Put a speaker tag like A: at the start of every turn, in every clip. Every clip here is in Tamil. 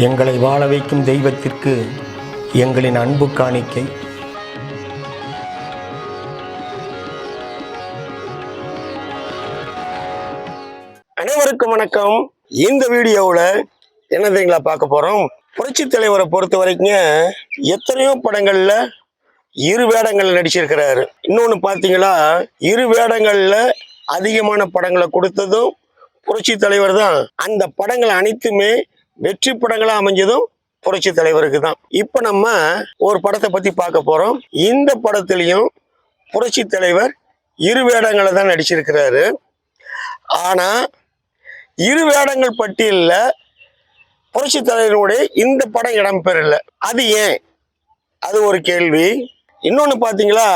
A: எங்களை வாழ வைக்கும் தெய்வத்திற்கு எங்களின் அன்பு காணிக்கை. அனைவருக்கும் வணக்கம். இந்த வீடியோவில் என்ன தெரியுங்களா பார்க்க போறோம்? புரட்சி தலைவரை பொறுத்த வரைக்கும் எத்தனையோ படங்கள்ல இரு வேடங்கள்ல நடிச்சிருக்கிறாரு. இன்னொன்னு பாத்தீங்களா, இரு வேடங்கள்ல அதிகமான படங்களை கொடுத்ததும் புரட்சி தலைவர் தான். அந்த படங்கள் அனைத்துமே வெற்றி படங்களா அமைஞ்சதும் புரட்சி தலைவருக்கு தான். இப்ப நம்ம ஒரு படத்தை பத்தி பார்க்க போறோம். இந்த படத்திலையும் புரட்சி தலைவர் இரு வேடங்களை தான் நடிச்சிருக்கிறாரு. ஆனா இரு வேடங்கள் பட்டியல்ல புரட்சி தலைவருடைய இந்த படம் இடம்பெறல. அது ஏன்? அது ஒரு கேள்வி. இன்னொன்னு பாத்தீங்களா,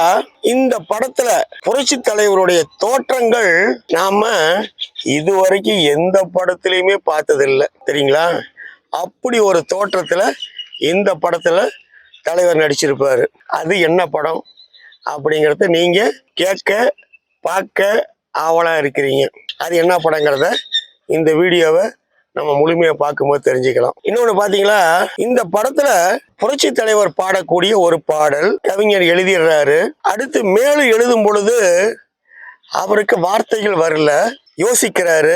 A: இந்த படத்துல புரட்சி தலைவருடைய தோற்றங்கள் நாம இதுவரைக்கும் எந்த படத்திலையுமே பார்த்ததில்லை தெரியுங்களா? அப்படி ஒரு தோற்றத்துல இந்த படத்துல தலைவர் நடிச்சிருப்பாரு. அது என்ன படம் அப்படிங்கறத நீங்க கேட்க பார்க்க ஆவலா இருக்கிறீங்க. அது என்ன படங்கிறத இந்த வீடியோவை நம்ம முழுமையா பார்க்கும்போது தெரிஞ்சுக்கலாம். இன்னொன்னு பாத்தீங்களா, இந்த படத்துல புரட்சி தலைவர் பாடக்கூடிய ஒரு பாடல் கவிஞர் எழுதிடுறாரு. அடுத்து மேலும் எழுதும் பொழுது அவருக்கு வார்த்தைகள் வரல, யோசிக்கிறாரு.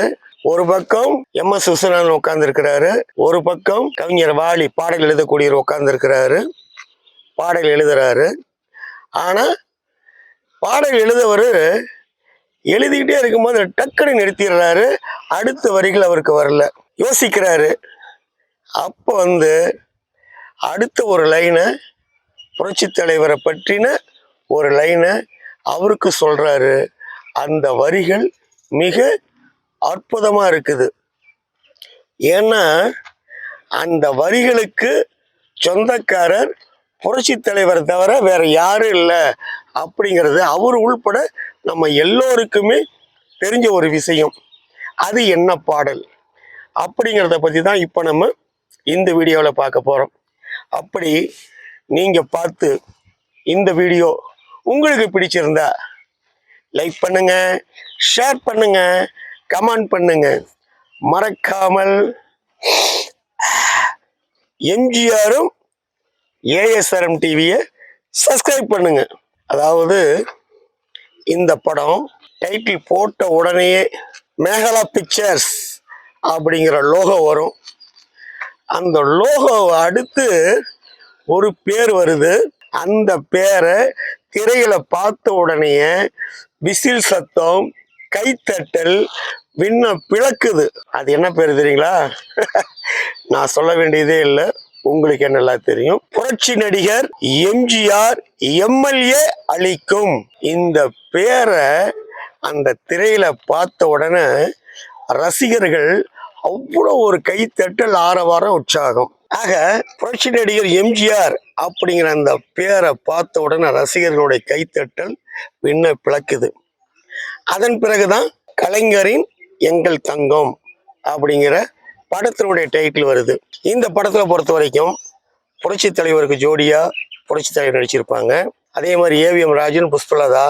A: ஒரு பக்கம் எம்.எஸ். விஸ்வநாதன் உட்கார்ந்து இருக்கிறாரு, ஒரு பக்கம் கவிஞர் வாலி பாடல் எழுதக்கூடியவர் உட்கார்ந்து இருக்கிறாரு. பாடல் எழுதுறாரு. ஆனா பாடல் எழுதவரு எழுதிக்கிட்டே இருக்கும்போது டக்குன்னு நிறுத்திடுறாரு. அடுத்த வரிகள் அவருக்கு வரல, யோசிக்கிறாரு. அப்போ அடுத்த ஒரு லைனை, புரட்சி தலைவரை பற்றின ஒரு லைனை அவருக்கு சொல்றாரு. அந்த வரிகள் மிக அற்புதமா இருக்குது. ஏன்னா அந்த வரிகளுக்கு சொந்தக்காரர் புரட்சி தலைவர் தவிர வேற யாரும் இல்லை அப்படிங்கிறது அவர் உள்பட நம்ம எல்லோருக்குமே தெரிஞ்ச ஒரு விஷயம். அது என்ன பாடல் அப்படிங்கிறத பற்றி தான் இப்போ நம்ம இந்த வீடியோவில் பார்க்க போகிறோம். அப்படி நீங்கள் பார்த்து இந்த வீடியோ உங்களுக்கு பிடிச்சிருந்தா லைக் பண்ணுங்க, ஷேர் பண்ணுங்க, கமெண்ட் பண்ணுங்க. மறக்காமல் எம்ஜிஆரும் ஏஎஸ்ஆர்எம் டிவியை சப்ஸ்கிரைப் பண்ணுங்க. அதாவது இந்த படம் டைட்டில் போட்ட உடனேயே மேகலா பிக்சர்ஸ் அப்படிங்கிற லோகோ வரும். அந்த லோகோவை அடுத்து ஒரு பேர் வருது. அந்த பேரை திரையில பார்த்த உடனேயே விசில் சத்தம், கைத்தட்டல், விண்ண பிளக்குது. அது என்ன பேர் தெரியுங்களா? நான் சொல்ல வேண்டியதே இல்லை, உங்களுக்கு நல்லா தெரியும். புரட்சி நடிகர் எம்ஜிஆர் எம்எல்ஏ அளிக்கும். இந்த பேரை அந்த திரையில பார்த்த உடனே ரசிகர்கள் அவ்வளோ ஒரு கைத்தட்டல், ஆரவாரம், உற்சாகம். ஆக புரட்சி நடிகர் எம்ஜிஆர் அப்படிங்கிற அந்த பேரை பார்த்த உடனே ரசிகர்களுடைய கைத்தட்டல் விண்ண பிளக்குது. அதன் பிறகுதான் கலைஞரின் எங்கள் தங்கம் அப்படிங்கிற படத்தினுடைய டைட்டில் வருது. இந்த படத்துல பொறுத்த வரைக்கும் புரட்சி தலைவருக்கு ஜோடியா புரட்சி தலைவர் நடிச்சிருப்பாங்க. அதே மாதிரி ஏவிஎம் ராஜன், புஷ்பலதா,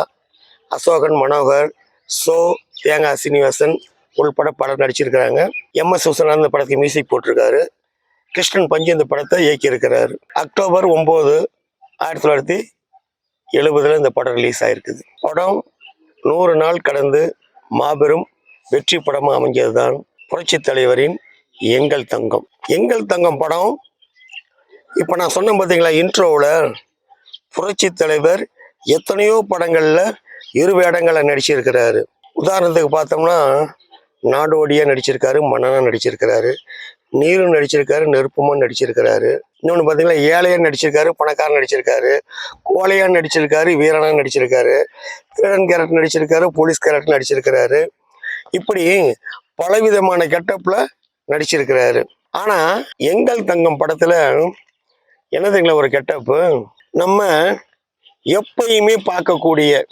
A: அசோகன், மனோகர், சோ, தேங்காய் சீனிவாசன் உள்பட படம் நடிச்சிருக்கிறாங்க. எம்.எஸ். விஸ்வநாதன் இந்த படத்துக்கு மியூசிக் போட்டிருக்காரு. கிருஷ்ணன் பஞ்சு இந்த படத்தை இயக்கியிருக்கிறாரு. அக்டோபர் 9, 1970 இந்த படம் ரிலீஸ் ஆயிருக்குது. படம் 100 நாள் கடந்து மாபெரும் வெற்றி படமாக அமைஞ்சது தான் புரட்சி தலைவரின் எங்கள் தங்கம். எங்கள் தங்கம் படம் இப்போ நான் சொன்னேன் பார்த்தீங்களா இன்ட்ரோவில், புரட்சி தலைவர் எத்தனையோ படங்களில் இரு வேடங்களை நடிச்சிருக்கிறாரு. உதாரணத்துக்கு பார்த்தோம்னா நாடோடியா நடிச்சிருக்காரு, மன்னனா நடிச்சிருக்கிறாரு, நீரும் நடிச்சிருக்காரு, நெருப்புமான் நடிச்சிருக்கிறாரு. இன்னொன்று பார்த்தீங்கன்னா ஏழையான் நடிச்சிருக்காரு, பணக்காரன் நடிச்சிருக்காரு, கோழையான் நடிச்சிருக்காரு, வீரனான் நடிச்சிருக்காரு, திருடன் கேரக்டர் நடிச்சிருக்காரு, போலீஸ் கேரக்டர் நடிச்சிருக்கிறாரு. இப்படி பலவிதமான கெட்டப்ல நடிச்சிருக்கிறாரு. ஆனா எங்கள் தங்கம் படத்துல என்ன தெரியுங்களா ஒரு கெட்டப்பு, நம்ம எப்பயுமே பார்க்கக்கூடிய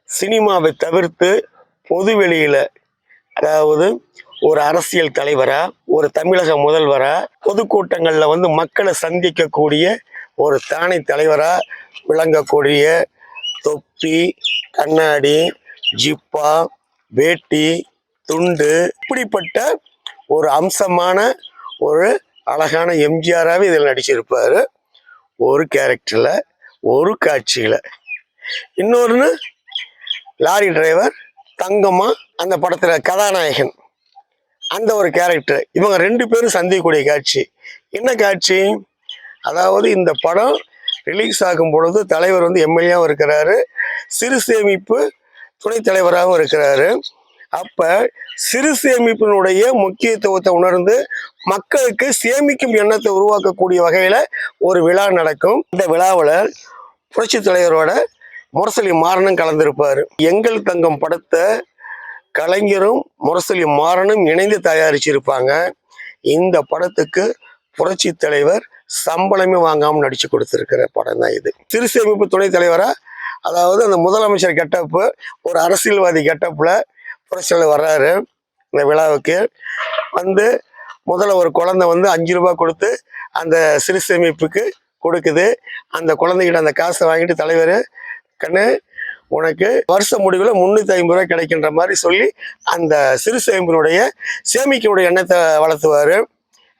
A: சினிமாவை தவிர்த்து பொது வெளியில, அதாவது ஒரு அரசியல் தலைவரா, ஒரு தமிழக முதல்வரா, பொதுக்கூட்டங்கள்ல மக்களை சந்திக்கக்கூடிய ஒரு தானை தலைவரா விளங்கக்கூடிய தொப்பி, கண்ணாடி, ஜிப்பா, வேட்டி, துண்டு, இப்படிப்பட்ட ஒரு அம்சமான ஒரு அழகான எம்ஜிஆராகவே இதில் நடிச்சிருப்பார். ஒரு கேரக்டரில், ஒரு காட்சியில். இன்னொன்று லாரி டிரைவர் தங்கம்மா, அந்த படத்தில் கதாநாயகன், அந்த ஒரு கேரக்டர். இவங்க 2 பேரும் சந்திக்கக்கூடிய காட்சி. என்ன காட்சி? அதாவது இந்த படம் ரிலீஸ் ஆகும் பொழுது தலைவர் வந்து எம்எல்ஏவும் இருக்கிறாரு, சிறு சேமிப்பு துணைத் தலைவராகவும் இருக்கிறாரு. அப்ப சிறு சேமிப்பினுடைய முக்கியத்துவத்தை உணர்ந்து மக்களுக்கு சேமிக்கும் எண்ணத்தை உருவாக்கக்கூடிய வகையில ஒரு விழா நடக்கும். இந்த விழாவில் புரட்சி தலைவரோட முரசொலி மாறனும் கலந்திருப்பாரு. எங்கள் தங்கம் படத்தை கலைஞரும் முரசொலி மாறனும் இணைந்து தயாரிச்சிருப்பாங்க. இந்த படத்துக்கு புரட்சி தலைவர் சம்பளமே வாங்காமல் நடிச்சு கொடுத்திருக்கிற படம் தான் இது. சிறு சேமிப்பு துணைத் தலைவரா, அதாவது அந்த முதலமைச்சர் கெட்டப்பு, ஒரு அரசியல்வாதி கெட்டப்புல புரட்சி தலைவர் வர்றாரு. இந்த விழாவுக்கு வந்து முதல்ல ஒரு குழந்தை வந்து 5 ரூபாய் கொடுத்து அந்த சிறு சேமிப்புக்கு கொடுக்குது. அந்த குழந்தைகிட்ட அந்த காசை வாங்கிட்டு தலைவர், கண்ணு உனக்கு வருஷ முடிவில் 350 ரூபாய் கிடைக்கின்ற மாதிரி சொல்லி அந்த சிறு சேமிப்பினுடைய சேமிக்கனுடைய எண்ணத்தை வளர்த்துவார்.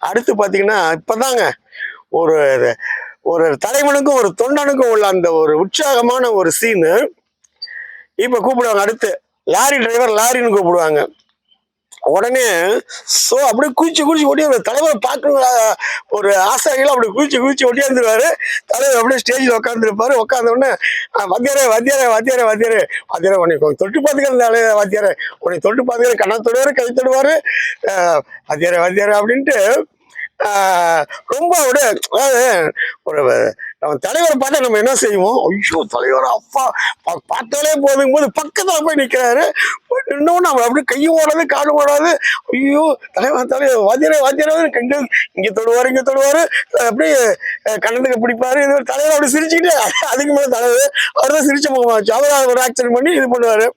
A: அடுத்து பார்த்தீங்கன்னா இப்போதாங்க ஒரு ஒரு தலைவனுக்கும் ஒரு தொண்டனுக்கும் உள்ள அந்த ஒரு உற்சாகமான ஒரு சீனு இப்போ கூப்பிடுவாங்க. அடுத்து லாரி டிரைவர் லாரின்னு கூப்பிடுவாங்க. உடனே அப்படியே குதிச்சு ஓடி அந்த தலைவரை பார்க்கணுங்கிற ஒரு ஆசாரிகள் அப்படி குதிச்சு ஓடியாந்துருவாரு. தலைவர் அப்படியே ஸ்டேஜில் உட்காந்துருப்பாரு. உட்காந்த உடனே வாத்தியாரே உன்னை தொட்டு பார்த்துக்கிற வாத்தியாரே, உன்னை தொட்டு பார்த்துக்கிற கண்ணா தொடுவாரு, கை தொடுவாரு, வாத்தியாரே அப்படின்ட்டு ரொம்ப அப்படியே, அதாவது ஒரு நம்ம தலைவரை பார்த்தா நம்ம என்ன செய்வோம், ஐயோ தலைவர் அப்பா பார்த்தாலே போது பக்கத்துல போய் நிக்கிறாரு. இன்னும் நம்ம அப்படியே கையும் ஓடாது காலும் ஓடாது. ஐயோ தலைவர் வாத்தியாரே இங்க தொடுவாரு அப்படியே கண்ணத்துக்கு பிடிப்பாரு. இது தலைவர் அப்படி சிரிச்சுக்கிட்டு அதுக்கு மேல தலைவர் அவர் தான் சிரிச்ச முகமாச்சு. அவர் ஒரு ஆக்சன் பண்ணி இது பண்ணுவாரு.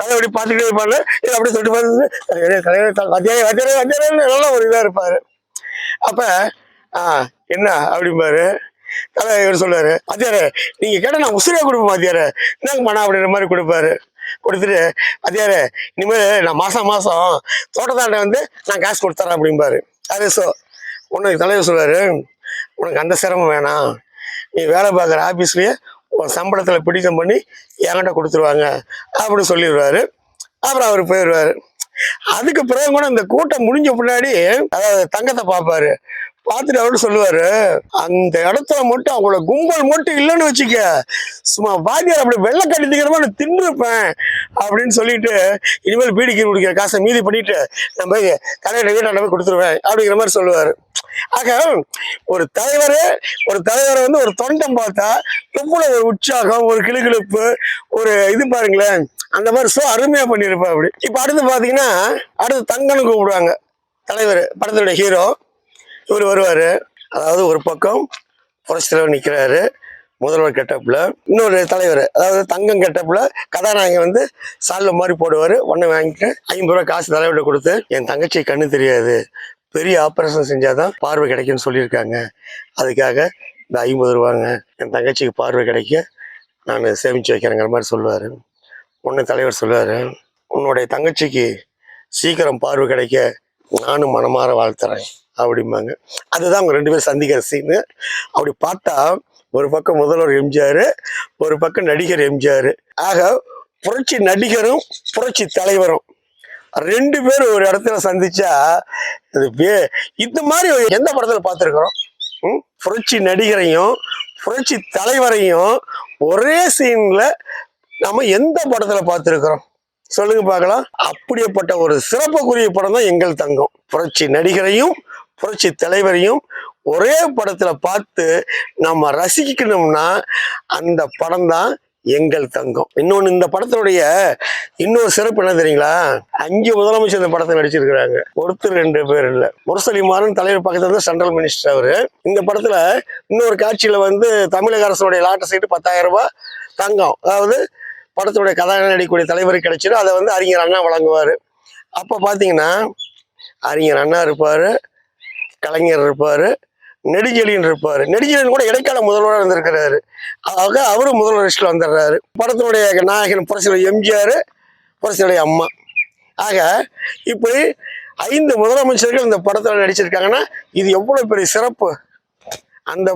A: தலைவடி பார்த்துக்கிட்டே இருப்பாரு. இது அப்படியே தொட்டு பார்த்து வாத்தியாரே நல்லா ஒரு இதா இருப்பாரு. அப்ப என்ன அப்படிம்பாரு. தலைவர் சொல்லுவாரு, வாத்தியாரே நீங்க கேட்ட நான் உசுரே கொடுப்பேன் வாத்தியாரே, என்னங்க மனா அப்படின்ற மாதிரி கொடுப்பாரு. கொடுத்துட்டு வாத்தியாரே இனிமேல் நான் மாசம் தோட்டத்தாண்ட வந்து நான் காசு கொடுத்துறேன் அப்படிம்பாரு. அது உனக்கு தலைவர் சொல்லுவாரு, உனக்கு அந்த சிரமம் வேணாம், நீ வேலை பார்க்குற ஆஃபீஸ்லயே உன் சம்பளத்தில் பிடித்தம் பண்ணி என்கிட்ட கொடுத்துருவாங்க அப்படின்னு சொல்லிடுவாரு. அப்புறம் அவர் போயிடுவாரு. அதுக்கு பிறகு கூட இந்த கூட்டம் முடிஞ்ச பின்னாடி அதாவது தங்கத்தை பார்ப்பாரு. பார்த்துட்டு அவரு சொல்லுவாரு, அந்த இடத்துல மட்டும் அவங்களோட கும்பல் மட்டும் இல்லைன்னு வச்சுக்க, சும்மா வாத்தியார் அப்படி வெள்ளை கட்டிக்கிற மாதிரி தின்னுருப்பேன் அப்படின்னு சொல்லிட்டு இனிமேல் பீடிக்கு குடிக்கிற காசை மீதி பண்ணிட்டு நான் போய் தலைவரை வீட்டாண்ட போய் கொடுத்துருவேன் அப்படிங்கிற மாதிரி சொல்லுவாரு. ஆக ஒரு தலைவரை வந்து ஒரு தொண்டம் பார்த்தா எவ்வளவு ஒரு உற்சாகம், ஒரு கிளுகிழுப்பு, ஒரு இது பாருங்களேன், அந்த மாதிரி அருமையா பண்ணியிருப்பா அப்படி. இப்ப அடுத்து பாத்தீங்கன்னா அடுத்து தங்கன்னு கூப்பிடுவாங்க. தலைவர் படத்துடைய ஹீரோ இவர் வருவாரு. அதாவது ஒரு பக்கம் புரட்சி தலைவர் நிற்கிறாரு முதல்வர் கெட்டப்ல, இன்னொரு தலைவர் அதாவது தங்கம் கெட்டப்ல கதாநாயகன் வந்து சால்வ மாதிரி போடுவாரு. உடனே வாங்கிட்டு 50 ரூபாய் காசு தலைவர்கிட்ட கொடுத்து, என் தங்கச்சி கண்ணு தெரியாது, பெரிய ஆப்ரேஷன் செஞ்சாதான் பார்வை கிடைக்குன்னு சொல்லியிருக்காங்க, அதுக்காக இந்த 50 ரூபாங்க என் தங்கச்சிக்கு பார்வை கிடைக்க நான் சேமிச்சு வைக்கிறேங்கிற மாதிரி சொல்லுவாரு. உடனே தலைவர் சொல்லுவாரு, உன்னுடைய தங்கச்சிக்கு சீக்கிரம் பார்வை கிடைக்க நானும் மனமாற வாழ்த்துறேன் அப்படிம்பாங்க. அதுதான் அவங்க 2 பேரும் சந்திக்கிற சீனு. அப்படி பார்த்தா ஒரு பக்கம் முதல்வர் எம்ஜிஆர், ஒரு பக்கம் நடிகர் எம்ஜிஆர். ஆக புரட்சி நடிகரும் புரட்சி தலைவரும் 2 பேரும் ஒரு இடத்துல சந்திச்சா இந்த மாதிரி எந்த படத்துல பார்த்துருக்குறோம்? புரட்சி நடிகரையும் புரட்சி தலைவரையும் ஒரே சீன்ல நம்ம எந்த படத்துல பார்த்துருக்கிறோம் சொல்லுங்க பார்க்கலாம். அப்படியேப்பட்ட ஒரு சிறப்புக்குரிய படம் தான் எங்கள் தங்கம். புரட்சி நடிகரையும் புரட்சி தலைவரையும் ஒரே படத்துல பார்த்து நம்ம ரசிக்கணும்னா அந்த படம் தான் எங்கள் தங்கம். இன்னொன்னு, இந்த படத்தினுடைய இன்னொரு சிறப்பு என்ன தெரியுங்களா? 5 முதலமைச்சர் இந்த படத்தை நடிச்சிருக்கிறாங்க. ஒருத்தர் 2 பேர் இல்ல. முரசொலி மாறன் தலைவர் பக்கத்துல இருந்து சென்ட்ரல் மினிஸ்டர் அவரு. இந்த படத்துல இன்னொரு காட்சியில வந்து தமிழக அரசுடைய லாட்டரி சீட்டு 10,000 ரூபாய் தங்கம், அதாவது படத்துடைய கதாநாயகன் நடிக்கக்கூடிய தலைவருக்கு கிடைச்சிடும். அதை வந்து அறிஞர் அண்ணா வழங்குவாரு. அப்ப பாத்தீங்கன்னா அறிஞர் அண்ணா இருப்பாரு, கலைஞர் இருப்பாரு, நெடுஞ்செழியன் இருப்பாரு. நெடுஞ்செழியன் கூட இடைக்கால முதல்வராக இருந்திருக்கிறாரு. ஆக அவரும் முதல்வர் லிஸ்ட்ல வந்துடுறாரு. படத்தினுடைய நாயகன் புரட்சியுடைய எம்ஜிஆர், புரட்சியுடைய அம்மா. ஆக இப்படி 5 முதலமைச்சர்கள் இந்த படத்துல நடிச்சிருக்காங்கன்னா இது எவ்வளவு பெரிய சிறப்பு. அந்த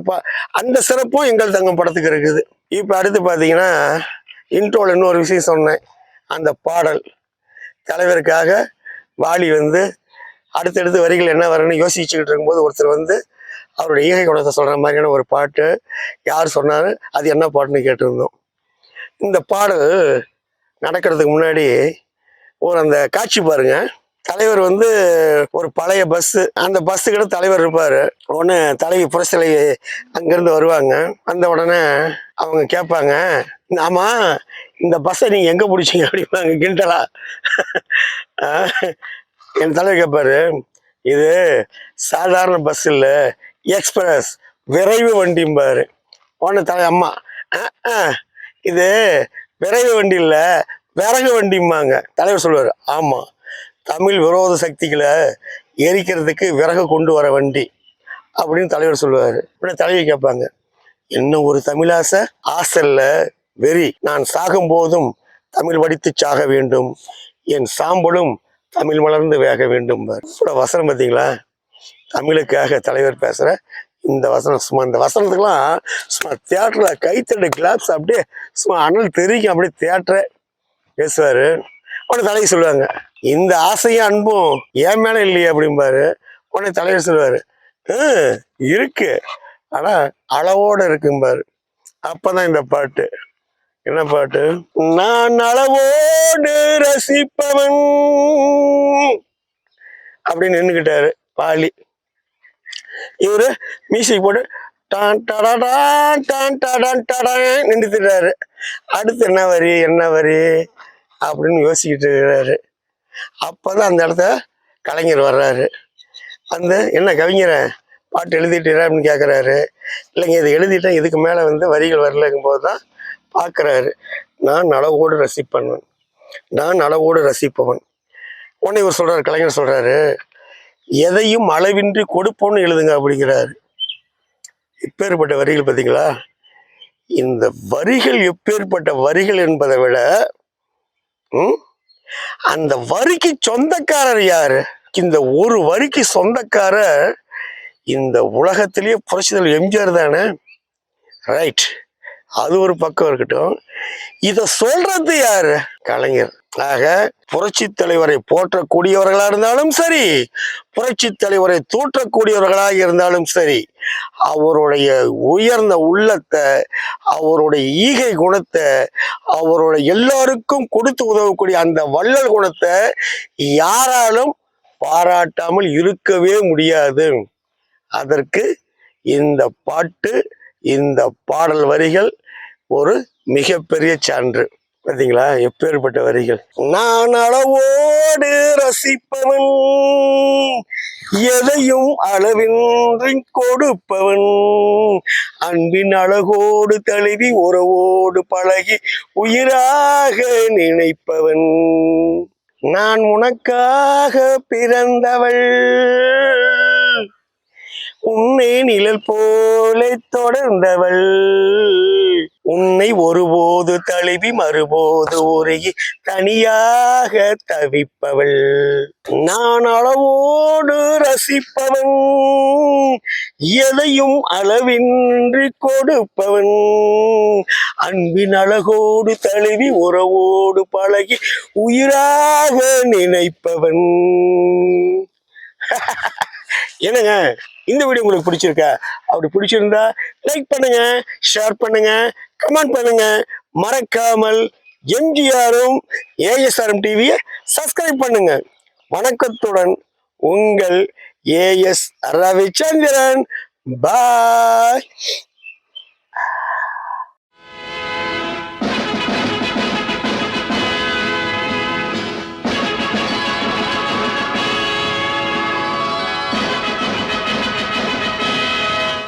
A: அந்த சிறப்பும் எங்கள் தங்கம் படத்துக்கு இருக்குது. இப்ப அடுத்து பாத்தீங்கன்னா இன்ட்ரோல இன்னொரு விஷயம் சொன்னேன். அந்த பாடல் தலைவருக்காக வாலி வந்து அடுத்தடுத்து வரிகள் என்ன வரணும்னு யோசிச்சுக்கிட்டு இருக்கும்போது ஒருத்தர் வந்து அவருடைய ஈகை குணத்தை சொல்ற மாதிரியான ஒரு பாட்டு யார் சொன்னாரு, அது என்ன பாட்டுன்னு கேட்டிருந்தோம். இந்த பாடல் நடக்கிறதுக்கு முன்னாடி ஒரு அந்த காட்சி பாருங்க. தலைவர் வந்து ஒரு பழைய பஸ், அந்த பஸ்ஸு கிட்ட தலைவர் இருப்பாரு. உடனே தலைவி புரட்சிலை அங்கிருந்து வருவாங்க. வந்த உடனே அவங்க கேட்பாங்க, ஆமா இந்த பஸ்ஸை நீங்க எங்க பிடிச்சீங்க அப்படிப்பாங்க கிண்டலா. என் தலைவர் கேட்பாரு, இது சாதாரண பஸ் இல்ல, எக்ஸ்பிரஸ் விரைவு வண்டிம்பாரு. உடனே தலை அம்மா இது விரைவு வண்டி இல்ல விறகு வண்டிம்பாங்க. தலைவர் சொல்லுவாரு, ஆமா தமிழ் விரோத சக்திகளை எரிக்கிறதுக்கு விறகு கொண்டு வர வண்டி அப்படின்னு தலைவர் சொல்லுவாரு. உடனே தலைவி கேட்பாங்க, என்ன ஒரு தமிழாசை, ஆசல்ல வெறி, நான் சாகும் போதும் தமிழ் படித்து சாக வேண்டும், என் சாம்பலும் தமிழ் மலர்ந்து வேக வேண்டும். வசனம் பார்த்தீங்களா, தமிழுக்காக தலைவர் பேசுற இந்த வசனம். சும்மா இந்த வசனத்துக்கெல்லாம் சும்மா தியேட்டர்ல கைத்தட்டு கிளாப்ஸ் அப்படியே சும்மா அனல் தெரிக்கும், அப்படியே தியேட்டரை பேசுவாரு. உடனே தலைவி சொல்லுவாங்க, இந்த ஆசையும் அன்பும் ஏன் மேல இல்லையே அப்படிம்பாரு. உடனே தலைவர் சொல்லுவாரு, இருக்கு ஆனா அளவோட இருக்கும்பாரு. அப்பதான் இந்த பாட்டு. என்ன பாட்டு? நான் அளவோடு ரசிப்பவன் அப்படின்னு நின்றுக்கிட்டாரு வாலி. இவரு மியூசிக் போட்டு டான் டடாடான் டான் டடான் டடான் நின்றுட்டுறாரு. அடுத்து என்ன வரி என்ன வரி அப்படின்னு யோசிக்கிட்டு இருக்கிறாரு. அப்பதான் அந்த இடத்த கலைஞர் வர்றாரு. வந்து என்ன கவிஞரை பாட்டு எழுதிட்டுறா அப்படின்னு கேட்குறாரு. இல்லைங்க இதை எழுதிட்டேன், இதுக்கு மேலே வந்து வரிகள் வரலங்கும் போது தான் பார்க்குறாரு. நான் அளவோடு ரசிப்பவன், நான் அளவோடு ரசிப்பவன். உடனே இவர் சொல்றாரு, கலைஞர் சொல்றாரு, எதையும் அளவின்றி கொடுப்போன்னு எழுதுங்க அப்படிங்கிறாரு. எப்பேற்பட்ட வரிகள் பார்த்தீங்களா? இந்த வரிகள் எப்பேற்பட்ட வரிகள் என்பதை விட அந்த வரிக்கு சொந்தக்காரர் யாரு? இந்த ஒரு வரிக்கு சொந்தக்காரர் இந்த உலகத்திலேயே புரட்சித்தலைவர் எம்ஜிஆர் தானே. ரைட், அது ஒரு பக்கம் இருக்கட்டும். இத சொல்றது யாரு? கலைஞர். ஆக புரட்சி தலைவரை போற்றக்கூடியவர்களா இருந்தாலும் சரி, புரட்சி தலைவரை தூற்றக்கூடியவர்களாக இருந்தாலும் சரி, அவருடைய உயர்ந்த உள்ளத்தை, அவருடைய ஈகை குணத்தை, அவருடைய எல்லாருக்கும் கொடுத்து உதவக்கூடிய அந்த வள்ளல் குணத்தை யாராலும் பாராட்டாமல் இருக்கவே முடியாது. அதற்கு இந்த பாட்டு, இந்த பாடல் வரிகள் ஒரு மிகப்பெரிய சான்று. பார்த்தீங்களா எப்பேற்பட்ட வரிகள். நான் அளவோடு ரசிப்பவன், எதையும் அளவின்றி கொடுப்பவன், அன்பின் அழகோடு தழுவி உறவோடு பழகி உயிராக நினைப்பவன், நான் உனக்காக பிறந்தவள், உன்னை நிழல் போல தொடர்ந்தவள், உன்னை ஒருபோது தழுவி மறுபோது உருகி தனியாக தவிப்பவள், நான் அளவோடு ரசிப்பவன், எதையும் அளவின்றி கொடுப்பவன், அன்பின் அழகோடு தழுவி உறவோடு பழகி உயிராக நினைப்பவன். என்னங்க இந்த வீடியோ உங்களுக்கு பிடிச்சிருக்கா? அப்படி பிடிச்சிருந்தா லைக் பண்ணுங்க, ஷேர் பண்ணுங்க, கமெண்ட் பண்ணுங்க. மறக்காமல் எம்ஜிஆரும் ஏஎஸ்ஆர்எம் டிவியை சப்ஸ்கிரைப் பண்ணுங்க. வணக்கத்துடன் உங்கள் ஏஎஸ் ரவிச்சந்திரன். பாய்.